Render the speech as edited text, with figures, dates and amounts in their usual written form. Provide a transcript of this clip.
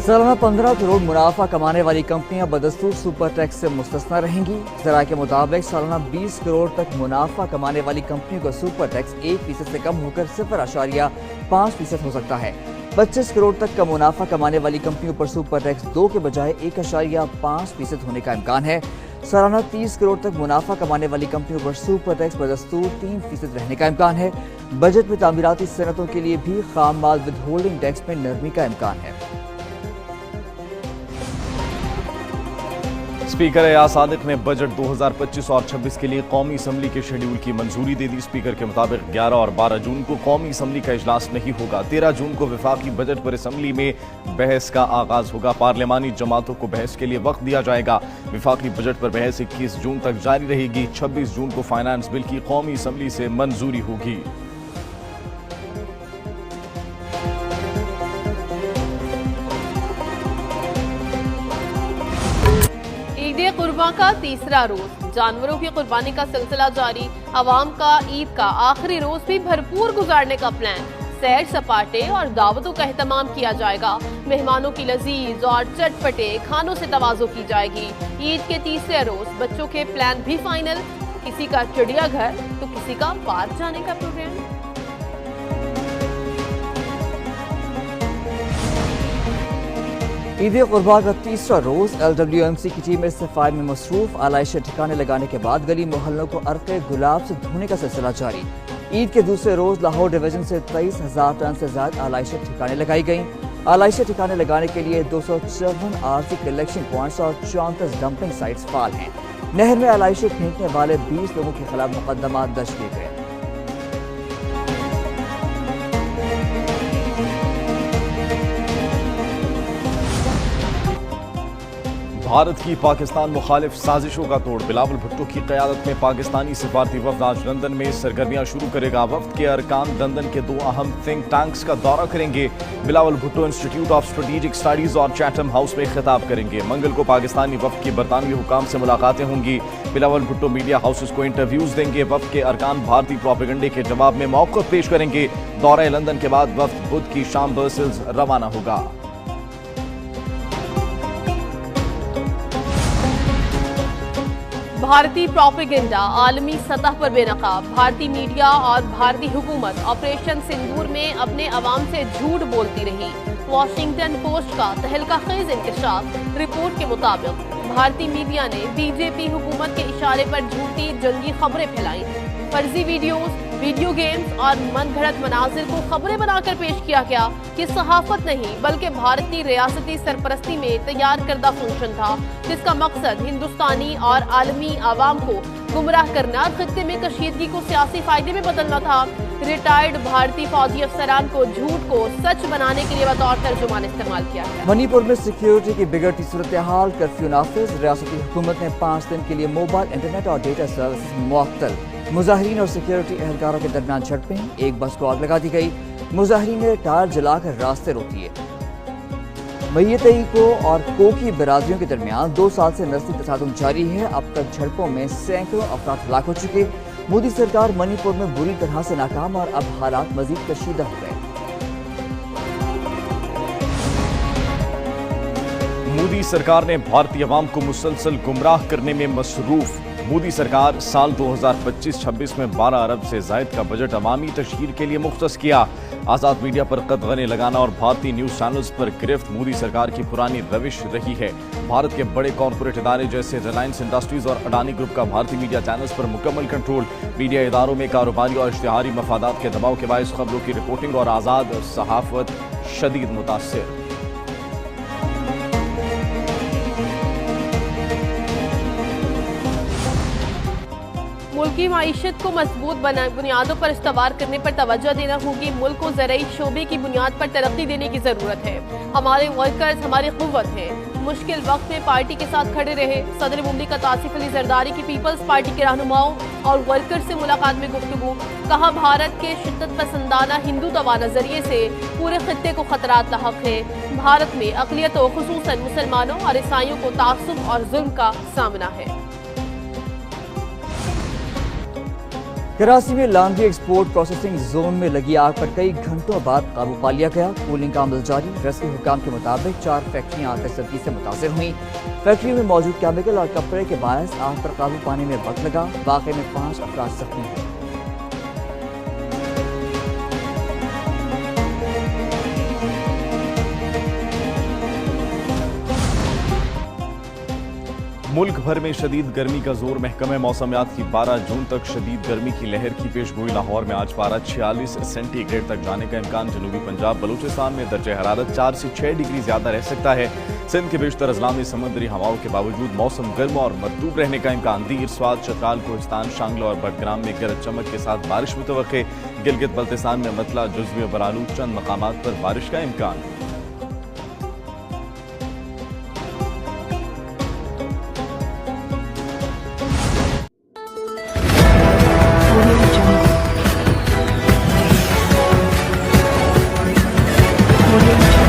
सालाना 15 करोड़ मुनाफा कमाने वाली कंपनियां बदस्तूर सुपर टैक्स से मुस्तस्ना रहेंगी। ज़राए के मुताबिक सालाना 20 करोड़ तक मुनाफा कमाने वाली कंपनियों का सुपर टैक्स 1% से कम होकर 0.5% हो सकता है। 25 करोड़ तक का मुनाफा कमाने वाली कंपनियों पर सुपर टैक्स 2 के बजाय 1.5% होने का इम्कान है। सालाना 30 करोड़ तक मुनाफा कमाने वाली कंपनियों पर सुपर टैक्स बदस्तूर 3% रहने का इम्कान है। बजट में तामीराती सनतों के लिए भी खाम माल विद होल्डिंग टैक्स में नरमी का इम्कान है। स्पीकर एयाज सादिक ने बजट 2025 और 26 के लिए कौमी असम्बली के शेड्यूल की मंजूरी दे दी। स्पीकर के मुताबिक 11 और 12 जून को कौमी असम्बली का इजलास नहीं होगा। 13 जून को वफाकी बजट पर असम्बली में बहस का आगाज होगा। पार्लियामानी जमातों को बहस के लिए वक्त दिया जाएगा। वफाकी बजट पर बहस 21 जून तक जारी रहेगी। 26 जून को फाइनेंस बिल की कौमी असम्बली से मंजूरी होगी। कुर्बान का तीसरा रोज, जानवरों की कुर्बानी का सिलसिला जारी। अवाम का ईद का आखिरी रोज भी भरपूर गुजारने का प्लान। सैर सपाटे और दावतों का एहतमाम किया जाएगा। मेहमानों की लजीज और चटपटे खानों से तवाज़ो की जाएगी। ईद के तीसरे रोज बच्चों के प्लान भी फाइनल। किसी का चिड़ियाघर तो किसी का पार्क जाने का प्रोग्राम। ईद कुर्बान का तीसरा रोज LWMC की टीम सफाई में मसरूफ। आलाइशें ठिकाने लगाने के बाद गली मोहल्लों को अर्क़े गुलाब से धोने का सिलसिला जारी। ईद के दूसरे रोज लाहौर डिवीजन से 23,000 टन से ज्यादा आलाइशें ठिकाने लगाई गईं। आलाइशें ठिकाने लगाने के लिए 254 आरजी कलेक्शन पॉइंट्स और 34 डंपिंग साइट्स फाल हैं। नहर में आलाइशें फेंकने वाले 20 लोगों के खिलाफ मुकदमा दर्ज किए गए। भारत की पाकिस्तान मुखालिफ साजिशों का तोड़। बिलावल भुट्टो की क़यादत में पाकिस्तानी सिफारती वफ़द आज लंदन में सरगर्मियां शुरू करेगा। वफ़द के अरकान लंदन के 2 अहम थिंक टैंक्स का दौरा करेंगे। Bilawal Bhutto institute of strategic studies और चैथम हाउस में खिताब करेंगे। मंगल को पाकिस्तानी वफ़द की बरतानवी हुकाम से मुलाकातें होंगी। बिलावल भुट्टो मीडिया हाउसेस को इंटरव्यूज देंगे। वफ़द के अरकान भारतीय प्रोपेगेंडे के जवाब में मौक़िफ़ पेश करेंगे। दौरे लंदन के बाद वफ़द बुध की शाम ब्रसेल्स रवाना होगा। भारतीय प्रोपेगेंडा आलमी सतह पर बेनकाब। भारतीय मीडिया और भारतीय हुकूमत ऑपरेशन सिंदूर में अपने अवाम से झूठ बोलती रही। वॉशिंगटन पोस्ट का तहलका खेज इंकशाफ। रिपोर्ट के मुताबिक भारतीय मीडिया ने बीजेपी हुकूमत के इशारे पर झूठी जंगी खबरें फैलाई। फर्जी वीडियोस, वीडियो गेम्स और मनगढ़ंत मनाजिर को खबरें बनाकर पेश किया गया। ये सहाफत नहीं बल्कि भारत की रियासती सरपरस्ती में तैयार करदा फंक्शन था, जिसका मकसद हिंदुस्तानी और आलमी आवाम को गुमराह करना और खित्ते में कशीदगी को सियासी फायदे में बदलना था। रिटायर्ड भारतीय फौजी अफसरान को झूठ को सच बनाने के लिए बतौर तर्जुमान इस्तेमाल किया गया। मणिपुर में सिक्योरिटी की बिगड़ती सूरत हाल, कर्फ्यू नाफिज। रियासती हुकूमत ने 5 दिन के लिए मोबाइल इंटरनेट और डेटा सर्विस मुअत्तल। मुजाहिरीन और सिक्योरिटी एहलकारों के दरमियान झड़पें। एक बस को आग लगा दी गई। मुजाहिरीन ने टायर जलाकर रास्ते रोक दिए। मैयतई को और कोकी बरादरियों के दरमियान 2 साल से नस्ली तसादुम जारी है। अब तक झड़पों में सैकड़ों अफराद हलाक हो चुके। मोदी सरकार मणिपुर में बुरी तरह से नाकाम और अब हालात मजीद कशीदा हो गए। मोदी सरकार ने भारतीय अवाम को मुसलसल गुमराह करने में मसरूफ। मोदी सरकार साल 2025-26 में 12 अरब से जायद का बजट अवामी तशहीर के लिए मुख्तस किया। आज़ाद मीडिया पर कदगने लगाना और भारतीय न्यूज़ चैनल्स पर गिरफ्त मोदी सरकार की पुरानी रविश रही है। भारत के बड़े कॉरपोरेट इदारे जैसे रिलायंस इंडस्ट्रीज और अडानी ग्रुप का भारतीय मीडिया चैनल्स पर मुकम्मल कंट्रोल। मीडिया इदारों में कारोबारी और इश्तिहारी मफादात के दबाव के बायस खबरों की रिपोर्टिंग और आज़ाद सहाफत शदीद मुतासिर। मुल्की माईशत को मजबूत बुनियादों पर इस्तवार करने पर तवज्जो देना होगी। मुल्क को ज़राई शोबे की बुनियाद पर तरक्की देने की ज़रूरत है। हमारे वर्कर्स हमारी क़ुव्वत है। मुश्किल वक्त में पार्टी के साथ खड़े रहे। सदर मुमलिकत आसिफ अली जरदारी की पीपल्स पार्टी के रहनुमाओं और वर्कर्स से मुलाकात में गुफ्तगू। कहा भारत के शिद्दत पसंदाना हिंदू तवा नजरिए से पूरे खित्ते को खतरात लाहक है। भारत में अक़लियतों खुसूसन मुसलमानों और ईसाइयों को तासुब और जुल्म का सामना है। कराची में लॉन्ड्री एक्सपोर्ट प्रोसेसिंग जोन में लगी आग पर कई घंटों बाद काबू पा लिया गया। कूलिंग का अमल जारी। रेस्क्यू हुकाम के मुताबिक 4 फैक्ट्रियां आग की सर्दी से मुतासिर हुई। फैक्ट्री में मौजूद केमिकल और कपड़े के बायस आग पर काबू पाने में वक्त लगा। वाक़े में 5 अफराद जख्मी हुए। मुल्क भर में शदीद गर्मी का जोर। महकमे मौसमियात की 12 जून तक शदीद गर्मी की लहर की पेशगोई। लाहौर में आज पारा 46 सेंटीग्रेड तक जाने का इम्कान। जनूबी पंजाब बलूचिस्तान में दर्जे हरारत 4 से 6 डिग्री ज्यादा रह सकता है। सिंध के बेशतर अजला में समुद्री हवाओं के बावजूद मौसम गर्म और मरतूब रहने का इम्कान। दीर, स्वात, चतराल, कोहिस्तान, शांगला और बडग्राम में गरज चमक के साथ बारिश मुतवक्के। गिलगित बल्तिस्तान में मतला, जुज़वी और बरालू चंद मकामात पर बारिश का इम्कान। Audio Jungle.